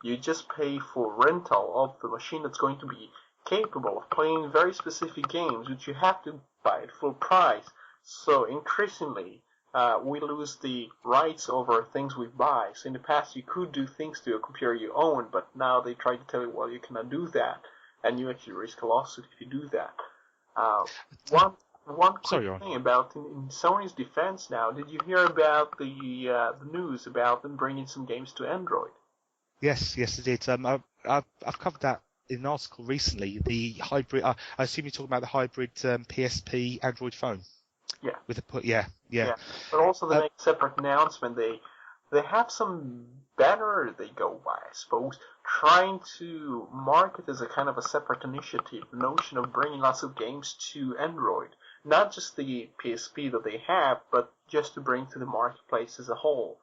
You just pay for rental of the machine that's going to be capable of playing very specific games, which you have to buy at full price. So increasingly, we lose the rights over things we buy. So in the past, you could do things to a computer you own, but now they try to tell you, well, you cannot do that, and you actually risk a lawsuit if you do that. One quick thing about in Sony's defense now, did you hear about the news about them bringing some games to Android? Yes, I did. I've covered that in an article recently. The hybrid. I assume you're talking about the hybrid PSP Android phone. Yeah. Yeah. But also they make a separate announcement. They have some banner they go by, I suppose, trying to market as a kind of a separate initiative, the notion of bringing lots of games to Android. Not just the PSP that they have, but just to bring to the marketplace as a whole.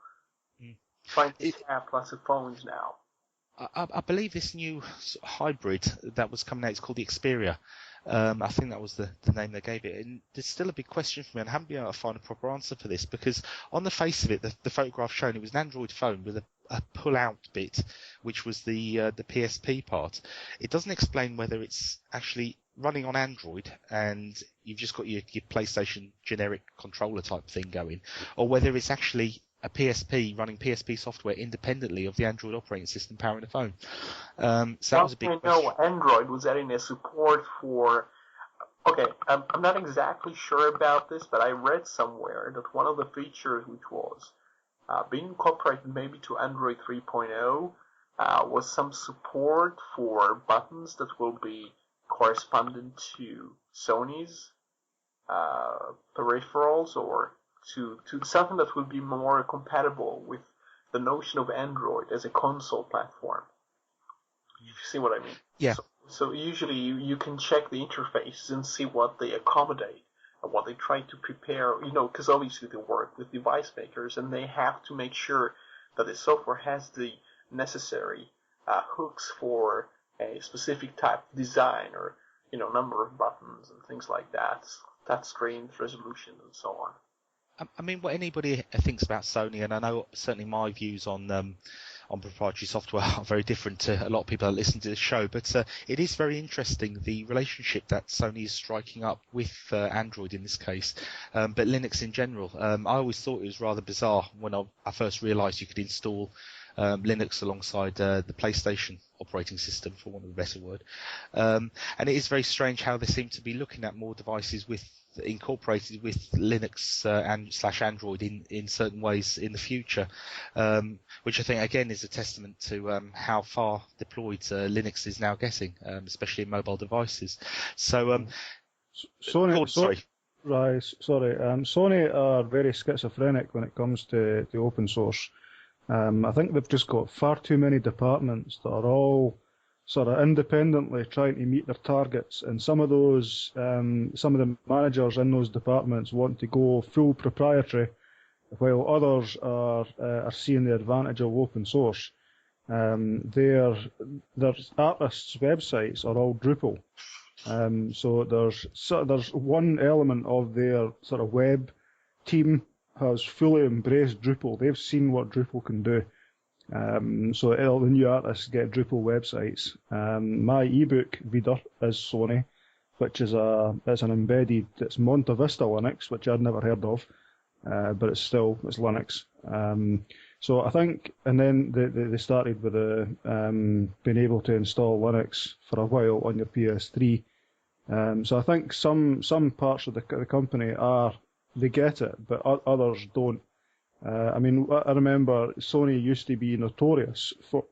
Trying to have lots of phones now. I believe this new hybrid that was coming out is called the Xperia. I think that was the name they gave it. And there's still a big question for me, and I haven't been able to find a proper answer for this, because on the face of it, the photograph shown, it was an Android phone with a pull-out bit, which was the PSP part. It doesn't explain whether it's actually running on Android and you've just got your PlayStation generic controller type thing going, or whether it's actually a PSP running PSP software independently of the Android operating system powering the phone. So that was a big question. I know Android was adding a support for... Okay, I'm not exactly sure about this, but I read somewhere that one of the features which was being incorporated maybe to Android 3.0 was some support for buttons that will be corresponding to Sony's peripherals, or to something that will be more compatible with the notion of Android as a console platform. You see what I mean? Yeah. So usually you can check the interfaces and see what they accommodate and what they try to prepare, because obviously they work with device makers and they have to make sure that the software has the necessary hooks for a specific type of design, or, number of buttons and things like that, touch screens, resolution, and so on. I mean, what anybody thinks about Sony, and I know certainly my views on proprietary software are very different to a lot of people that listen to this show, but it is very interesting, the relationship that Sony is striking up with Android in this case, but Linux in general. I always thought it was rather bizarre when I first realised you could install Linux alongside the PlayStation operating system, for want of a better word. And it is very strange how they seem to be looking at more devices incorporated with Linux and / Android in certain ways in the future, which I think again is a testament to how far deployed Linux is now getting, especially in mobile devices. So Sony are very schizophrenic when it comes to open source. I think they've just got far too many departments that are all sort of independently trying to meet their targets, and some of the managers in those departments want to go full proprietary, while others are seeing the advantage of open source. Their artists' websites are all Drupal, so there's one element of their sort of web team has fully embraced Drupal. They've seen what Drupal can do. So all the new artists get Drupal websites. My ebook reader is Sony, which is it's Monte Vista Linux, which I'd never heard of, but it's Linux. So I think, and then they started with being able to install Linux for a while on your PS3. So I think some parts of the company they get it, but others don't. I mean, I remember Sony used to be notorious for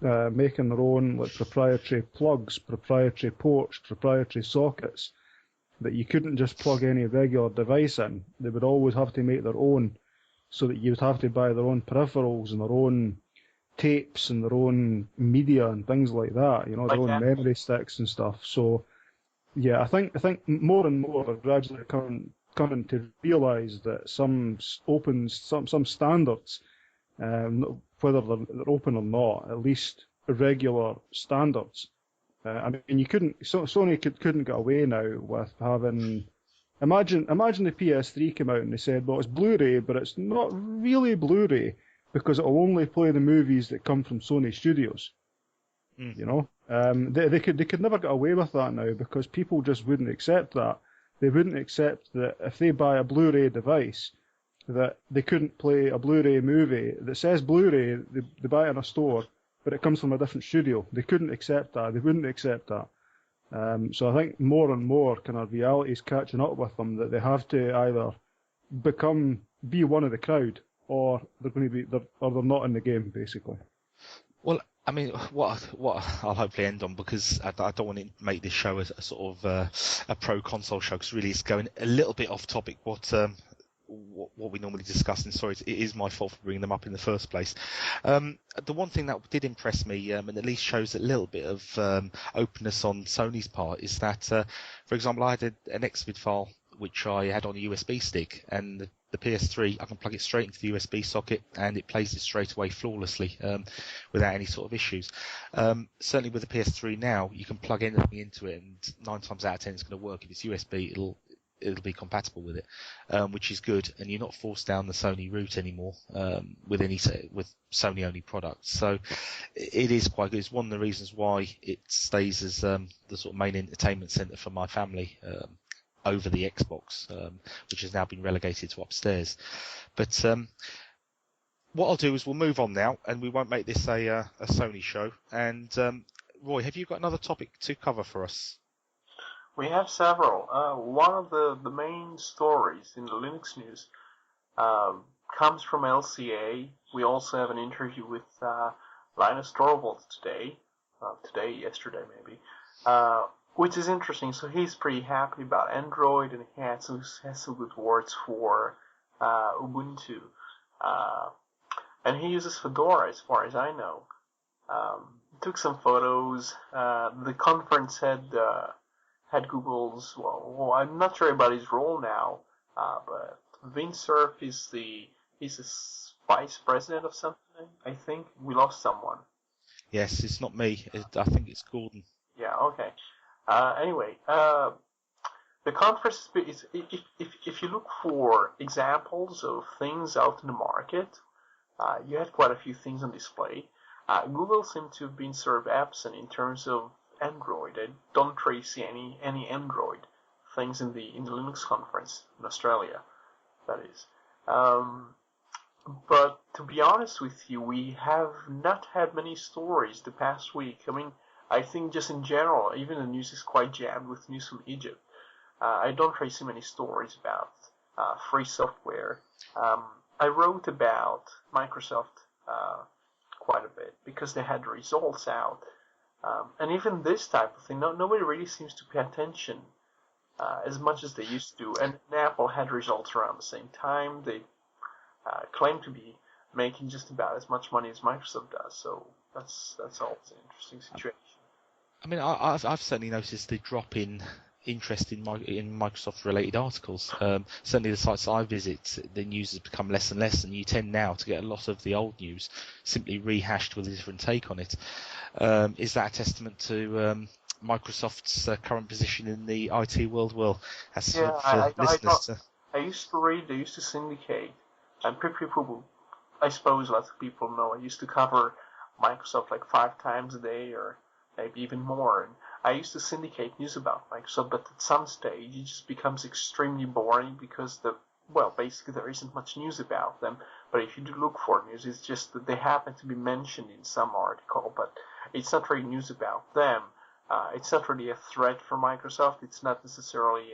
making their own proprietary plugs, proprietary ports, proprietary sockets that you couldn't just plug any regular device in. They would always have to make their own, so that you would have to buy their own peripherals and their own tapes and their own media and things like that. Their own memory sticks and stuff. So. Yeah, I think more and more are gradually coming to realise that some standards, whether they're open or not, at least regular standards. I mean, Sony couldn't get away now with having Imagine the PS3 came out and they said, well, it's Blu-ray, but it's not really Blu-ray because it'll only play the movies that come from Sony Studios. Mm. You know, they could never get away with that now because people just wouldn't accept that. They wouldn't accept that if they buy a Blu-ray device, that they couldn't play a Blu-ray movie that says Blu-ray. They buy it in a store, but it comes from a different studio. They couldn't accept that. They wouldn't accept that. So I think more and more kind of reality is catching up with them that they have to either be one of the crowd, or they're not in the game basically. Well, I mean, what I'll hopefully end on, because I don't want to make this show as a sort of a pro console show, because really it's going a little bit off topic. What we normally discuss, and sorry, it is my fault for bringing them up in the first place. The one thing that did impress me, and at least shows a little bit of openness on Sony's part, is that, for example, I had an Xvid file which I had on a USB stick, and the PS3, I can plug it straight into the USB socket, and it plays it straight away flawlessly, without any sort of issues. Certainly with the PS3 now, you can plug anything into it, and 9 times out of 10 it's going to work. If it's USB, it'll be compatible with it, which is good, and you're not forced down the Sony route anymore with Sony only products. So it is quite good. It's one of the reasons why it stays as the sort of main entertainment centre for my family over the Xbox, which has now been relegated to upstairs. But what I'll do is we'll move on now, and we won't make this a Sony show. And Roy, have you got another topic to cover for us? We have several. One of the main stories in the Linux news comes from LCA. We also have an interview with Linus Torvalds yesterday maybe, which is interesting. So he's pretty happy about Android, and he has some good words for Ubuntu. And he uses Fedora, as far as I know. Took some photos. The conference had Google's, well, I'm not sure about his role now, but Vince Cerf he's the vice president of something, I think. We lost someone. Yes, it's not me. I think it's Gordon. Yeah, okay. Anyway, the conference is, if you look for examples of things out in the market, you had quite a few things on display. Google seemed to have been sort of absent in terms of Android. I don't trace any Android things in the Linux conference in Australia, that is. But to be honest with you, we have not had many stories the past week. I mean, I think just in general, even the news is quite jammed with news from Egypt. I don't trace many stories about free software. I wrote about Microsoft quite a bit because they had the results out. And even this type of thing, nobody really seems to pay attention as much as they used to. And Apple had results around the same time. They claim to be making just about as much money as Microsoft does. So that's always an interesting situation. I mean, I've certainly noticed the drop in interest in Microsoft-related articles. Certainly the sites I visit, the news has become less and less, and you tend now to get a lot of the old news simply rehashed with a different take on it. Is that a testament to Microsoft's current position in the IT world? Well, as I used to read, I used to syndicate, and people, I suppose lots of people know, I used to cover Microsoft like 5 times a day or maybe even more. And I used to syndicate news about Microsoft, but at some stage it just becomes extremely boring because basically there isn't much news about them. But if you do look for news, it's just that they happen to be mentioned in some article, but it's not really news about them. It's not really a threat for Microsoft. It's not necessarily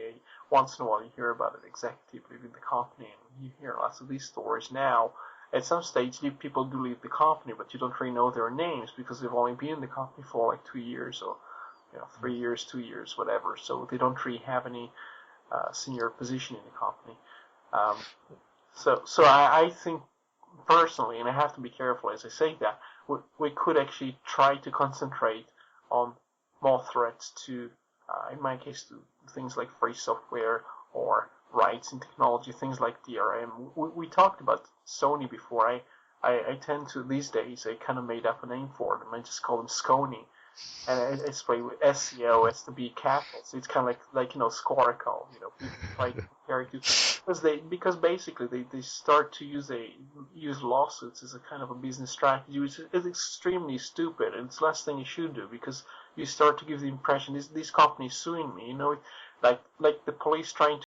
once in a while you hear about an executive leaving the company, and you hear lots of these stories now. At some stage, people do leave the company, but you don't really know their names because they've only been in the company for like 2 years or 3 years, 2 years, whatever. So they don't really have any senior position in the company. So I think personally, and I have to be careful as I say that, we could actually try to concentrate on more threats to, in my case, to things like free software or rights in technology, things like DRM. We talked about Sony before. I tend to, these days, I kind of made up a name for them. I just call them Scony. and it's way with SEO has to be capital. So it's kind of like Scoracle. People try to compare it to because basically they start to use lawsuits as a kind of a business strategy, which is extremely stupid, and it's the last thing you should do because you start to give the impression these companies suing me. Like the police trying